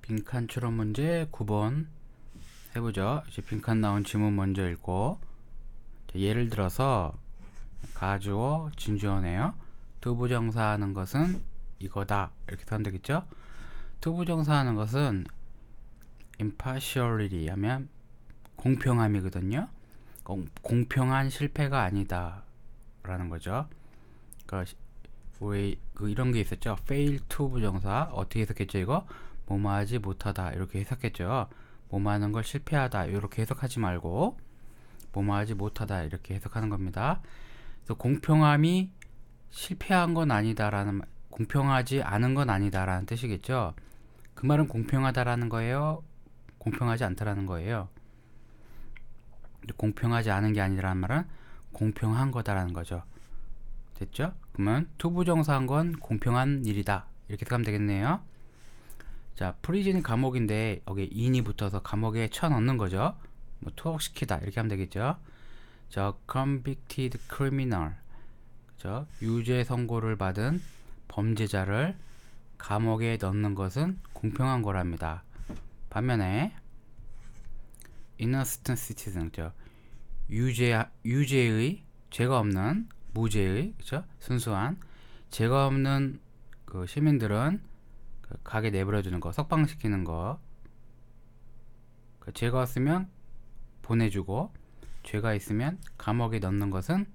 빈칸 추론 문제 9번 해보죠. 이제 빈칸 나온 지문 먼저 읽고, 자, 예를 들어서 가주어 진주어네요. 투부정사 하는 것은 이거다 이렇게 하면 되겠죠. 투부정사 하는 것은 impartiality 하면 공평함이거든요. 공평한 실패가 아니다 라는 거죠. 그러니까 우리 이런 게 있었죠. fail to 부정사 어떻게 해석했죠? 이거 뭐뭐하지 못하다 이렇게 해석했죠. 뭐뭐하는 걸 실패하다 이렇게 해석하지 말고 뭐뭐하지 못하다 이렇게 해석하는 겁니다. 그래서 공평함이 실패한 건 아니다라는 공평하지 않은 건 아니다라는 뜻이겠죠. 그 말은 공평하다라는 거예요, 공평하지 않다라는 거예요. 공평하지 않은 게 아니라는 말은 공평한 거다라는 거죠. 됐죠? 그러면 투부정사한 건 공평한 일이다 이렇게 생각하면 되겠네요. 자, 프리즌이 감옥인데 여기 in이 붙어서 감옥에 쳐넣는 거죠. 뭐 투옥시키다 이렇게 하면 되겠죠. 자, convicted criminal, 그죠? 유죄 선고를 받은 범죄자를 감옥에 넣는 것은 공평한 거랍니다. 반면에 innocent citizen, 그죠? 유죄의, 죄가 없는, 무죄의, 그죠? 순수한 죄가 없는 그 시민들은 그 가게 내버려두는 거, 석방시키는 거, 그 죄가 없으면 보내주고 죄가 있으면 감옥에 넣는 것은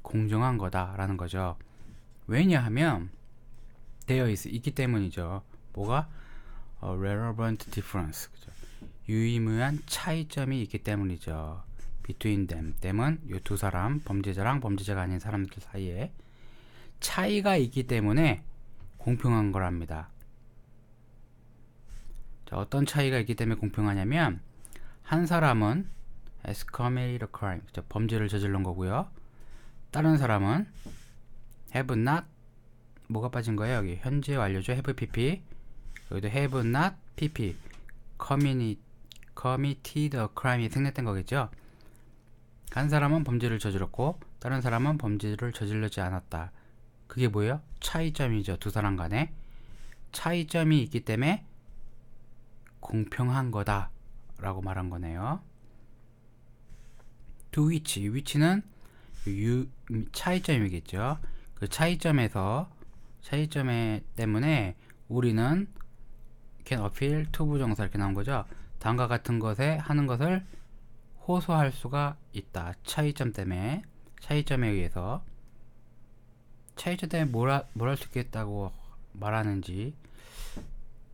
공정한 거다라는 거죠. 왜냐하면 있기 때문이죠. 뭐가? relevant difference, 그죠? 유의무이한 차이점이 있기 때문이죠. between them, them은 이 두 사람, 범죄자랑 범죄자가 아닌 사람들 사이에 차이가 있기 때문에 공평한 거랍니다. 자, 어떤 차이가 있기 때문에 공평하냐면 한 사람은 has committed a crime, 그죠? 범죄를 저지른 거고요. 다른 사람은 have not, 뭐가 빠진 거예요? 여기 현재 완료죠. have pp, 여기도 have not pp, committed a crime이 생략된 거겠죠. 한 사람은 범죄를 저질렀고 다른 사람은 범죄를 저질르지 않았다. 그게 뭐예요? 차이점이죠. 두 사람 간에 차이점이 있기 때문에 공평한 거다 라고 말한 거네요. to which, which는 차이점이겠죠. 그 차이점에 때문에 우리는 can appeal to 부정사 이렇게 나온 거죠. 다음과 같은 것에 하는 것을 호소할 수가 있다. 차이점 때문에, 차이점에 의해서. 차이점 때문에 뭘 할 수 있겠다고 말하는지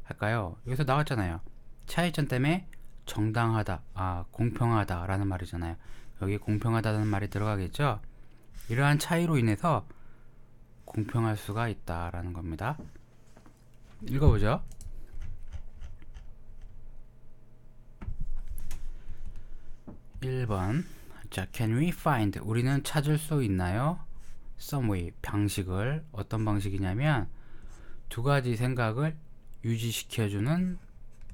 할까요? 여기서 나왔잖아요. 차이점 때문에 정당하다, 공평하다 라는 말이잖아요. 여기 공평하다는 말이 들어가겠죠. 이러한 차이로 인해서 공평할 수가 있다 라는 겁니다. 읽어보죠. 1번. 자, can we find, 우리는 찾을 수 있나요? some way, 방식을. 어떤 방식이냐면 두 가지 생각을 유지시켜주는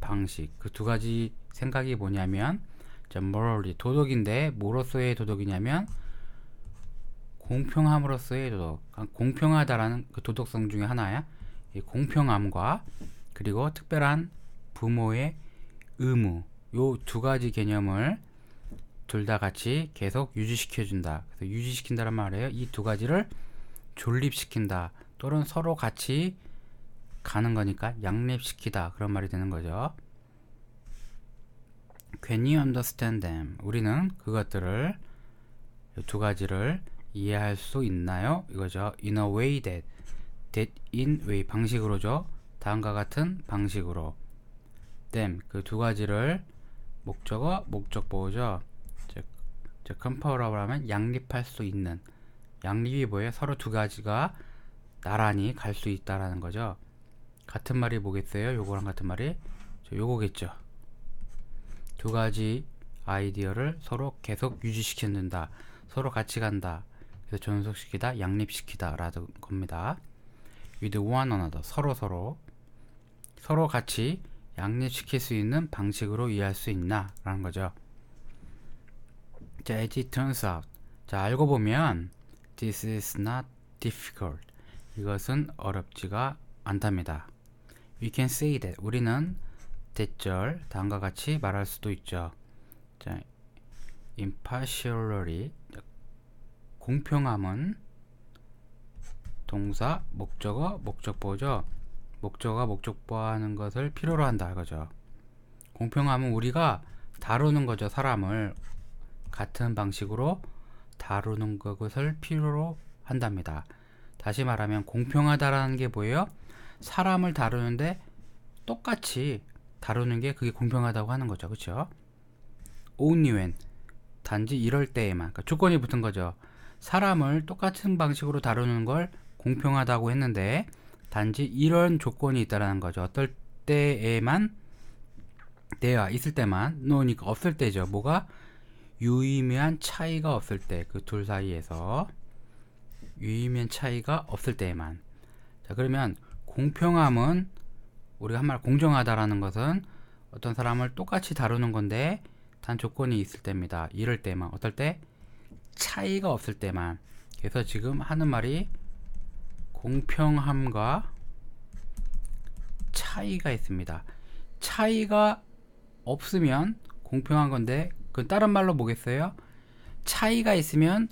방식. 그 두 가지 생각이 뭐냐면, 자, morally, 도덕인데 뭐로서의 도덕이냐면 공평함으로서의 도덕. 공평하다라는 그 도덕성 중에 하나야. 이 공평함과 그리고 특별한 부모의 의무, 요 두 가지 개념을 둘 다 같이 계속 유지시켜준다. 그래서 유지시킨다는 말이에요. 이 두 가지를 존립시킨다, 또는 서로 같이 가는 거니까 양립시키다, 그런 말이 되는 거죠. Can you understand them? 우리는 그것들을, 두 가지를 이해할 수 있나요? 이거죠. In a way that in way, 방식으로죠. 다음과 같은 방식으로. them, 그 두 가지를, 목적어, 목적보호죠. 컴퍼러블 하면 양립할 수 있는, 양립이 뭐예요? 서로 두 가지가 나란히 갈 수 있다라는 거죠. 같은 말이 뭐겠어요? 요거랑 같은 말이 요거겠죠. 두 가지 아이디어를 서로 계속 유지시킨다, 서로 같이 간다, 그래서 존속시키다, 양립시키다 라는 겁니다. with one another, 서로 같이 양립시킬 수 있는 방식으로 이해할 수 있나 라는 거죠. 자, as it turns out, 자, 알고 보면 this is not difficult, 이것은 어렵지가 않답니다. We can say that, 우리는 대절 다음과 같이 말할 수도 있죠. 자, impartiality 공평함은 동사, 목적어, 목적보죠. 목적어가 목적보하는 것을 필요로 한다 이거죠. 공평함은 우리가 다루는 거죠. 사람을 같은 방식으로 다루는 것을 필요로 한답니다. 다시 말하면 공평하다라는 게 뭐예요? 사람을 다루는데 똑같이 다루는 게 그게 공평하다고 하는 거죠. 그렇죠? only when 단지 이럴 때에만, 그러니까 조건이 붙은 거죠. 사람을 똑같은 방식으로 다루는 걸 공평하다고 했는데 단지 이런 조건이 있다라는 거죠. 어떨 때에만, 때가 있을 때만, no니까 없을 때죠. 뭐가? 유의미한 차이가 없을 때, 그 둘 사이에서 유의미한 차이가 없을 때에만. 자, 그러면 공평함은 우리가 한 말 공정하다라는 것은 어떤 사람을 똑같이 다루는 건데 단 조건이 있을 때입니다. 이럴 때만. 어떨 때? 차이가 없을 때만. 그래서 지금 하는 말이 공평함과 차이가 있습니다. 차이가 없으면 공평한 건데 그건 다른 말로 뭐겠어요? 차이가 있으면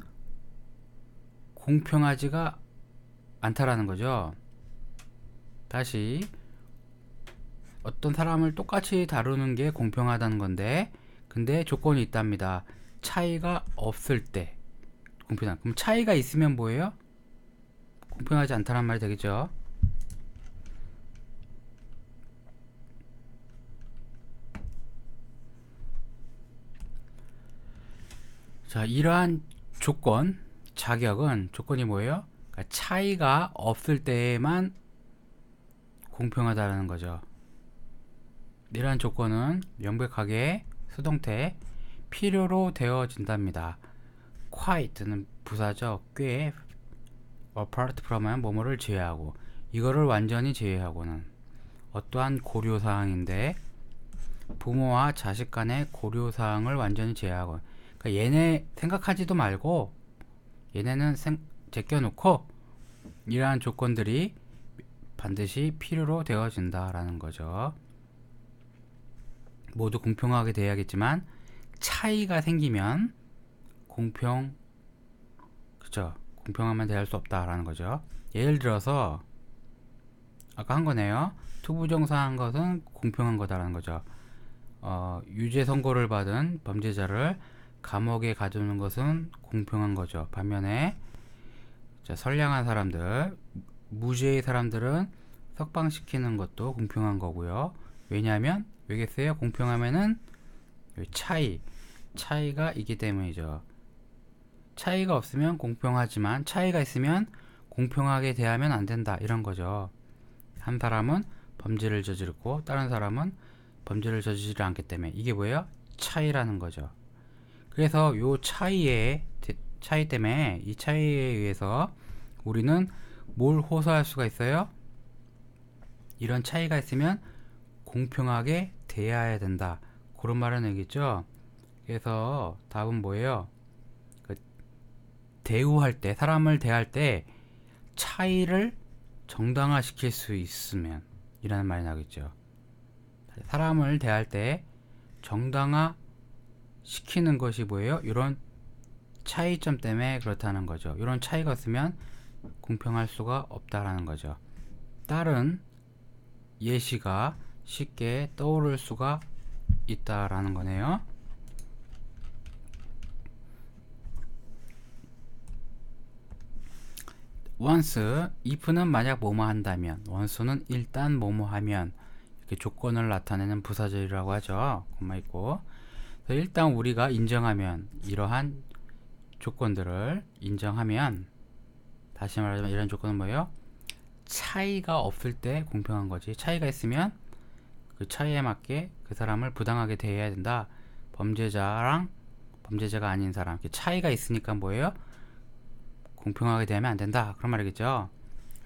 공평하지가 않다라는 거죠. 다시 어떤 사람을 똑같이 다루는 게 공평하다는 건데 근데 조건이 있답니다. 차이가 없을 때 공평한. 그럼 차이가 있으면 뭐예요? 공평하지 않다는 말이 되겠죠. 자, 이러한 조건, 자격은 조건이 뭐예요? 그러니까 차이가 없을 때에만 공평하다는 거죠. 이러한 조건은 명백하게 수동태 필요로 되어진답니다. quite는 부사죠. 꽤 apart from은 뭐뭐를 제외하고 이거를 완전히 제외하고는 어떠한 고려사항인데 부모와 자식 간의 고려사항을 완전히 제외하고 그러니까 얘네 생각하지도 말고 얘네는 제껴놓고 이러한 조건들이 반드시 필요로 되어진다라는 거죠. 모두 공평하게 돼야겠지만 차이가 생기면 그죠? 공평하면 대할 수 없다라는 거죠. 예를 들어서 아까 한 거네요. 투부정사한 것은 공평한 거다라는 거죠. 유죄 선고를 받은 범죄자를 감옥에 가두는 것은 공평한 거죠. 반면에 자, 선량한 사람들, 무죄의 사람들은 석방시키는 것도 공평한 거고요. 왜냐하면 왜겠어요? 공평하면은 차이가 있기 때문이죠. 차이가 없으면 공평하지만 차이가 있으면 공평하게 대하면 안 된다 이런 거죠. 한 사람은 범죄를 저지르고 다른 사람은 범죄를 저지르지 않기 때문에 이게 뭐예요? 차이라는 거죠. 그래서 요 차이 때문에 이 차이에 의해서 우리는 뭘 호소할 수가 있어요? 이런 차이가 있으면 공평하게 대해야 된다. 그런 말은 얘기죠. 그래서 답은 뭐예요? 대우할 때, 사람을 대할 때 차이를 정당화시킬 수 있으면 이라는 말이 나오겠죠. 사람을 대할 때 정당화시키는 것이 뭐예요? 이런 차이점 때문에 그렇다는 거죠. 이런 차이가 없으면 공평할 수가 없다라는 거죠. 다른 예시가 쉽게 떠오를 수가 있다라는 거네요. once, if는 만약 뭐뭐 한다면, once는 일단 뭐뭐 하면 이렇게 조건을 나타내는 부사절이라고 하죠. 콤마 있고. 일단 우리가 인정하면 이러한 조건들을 인정하면 다시 말하자면 이런 조건은 뭐예요? 차이가 없을 때 공평한 거지. 차이가 있으면 그 차이에 맞게 그 사람을 부당하게 대해야 된다. 범죄자랑 범죄자가 아닌 사람 차이가 있으니까 뭐예요? 공평하게 대하면 안 된다. 그런 말이겠죠.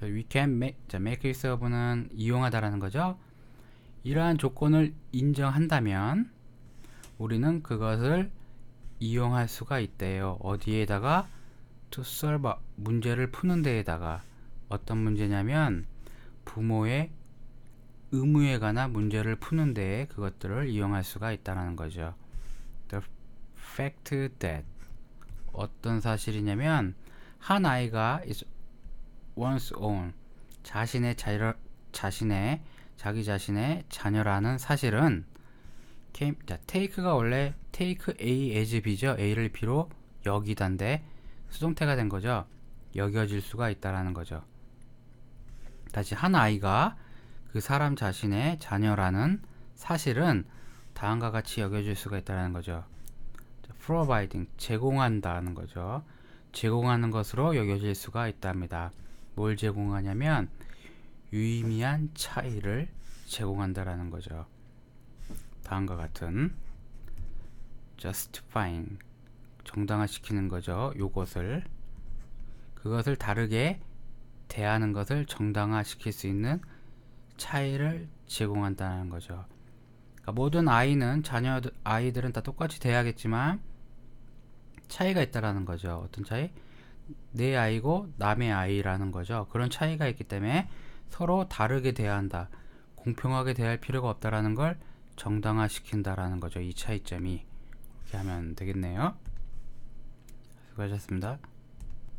We can make use of는 이용하다라는 거죠. 이러한 조건을 인정한다면 우리는 그것을 이용할 수가 있대요. 어디에다가? to solve 문제를 푸는 데에다가. 어떤 문제냐면 부모의 의무에 관한 문제를 푸는 데에 그것들을 이용할 수가 있다는 거죠. The fact that 어떤 사실이냐면 한 아이가 is one's own 자기 자신의 자녀라는 사실은 자, take가 원래 take A as B죠. A를 B로 여기다인데 수동태가 된 거죠. 여겨질 수가 있다라는 거죠. 다시 한 아이가 그 사람 자신의 자녀라는 사실은 다음과 같이 여겨질 수가 있다는 거죠. providing 제공한다는 거죠. 제공하는 것으로 여겨질 수가 있답니다. 뭘 제공하냐면 유의미한 차이를 제공한다라는 거죠. 다음과 같은 justifying 정당화시키는 거죠. 요것을 그것을 다르게 대하는 것을 정당화시킬 수 있는 차이를 제공한다는 거죠. 그러니까 모든 아이들은 다 똑같이 대하겠지만 차이가 있다라는 거죠. 어떤 차이? 내 아이고 남의 아이라는 거죠. 그런 차이가 있기 때문에 서로 다르게 대해야 한다. 공평하게 대할 필요가 없다라는 걸 정당화시킨다라는 거죠. 이 차이점이. 이렇게 하면 되겠네요. 수고하셨습니다.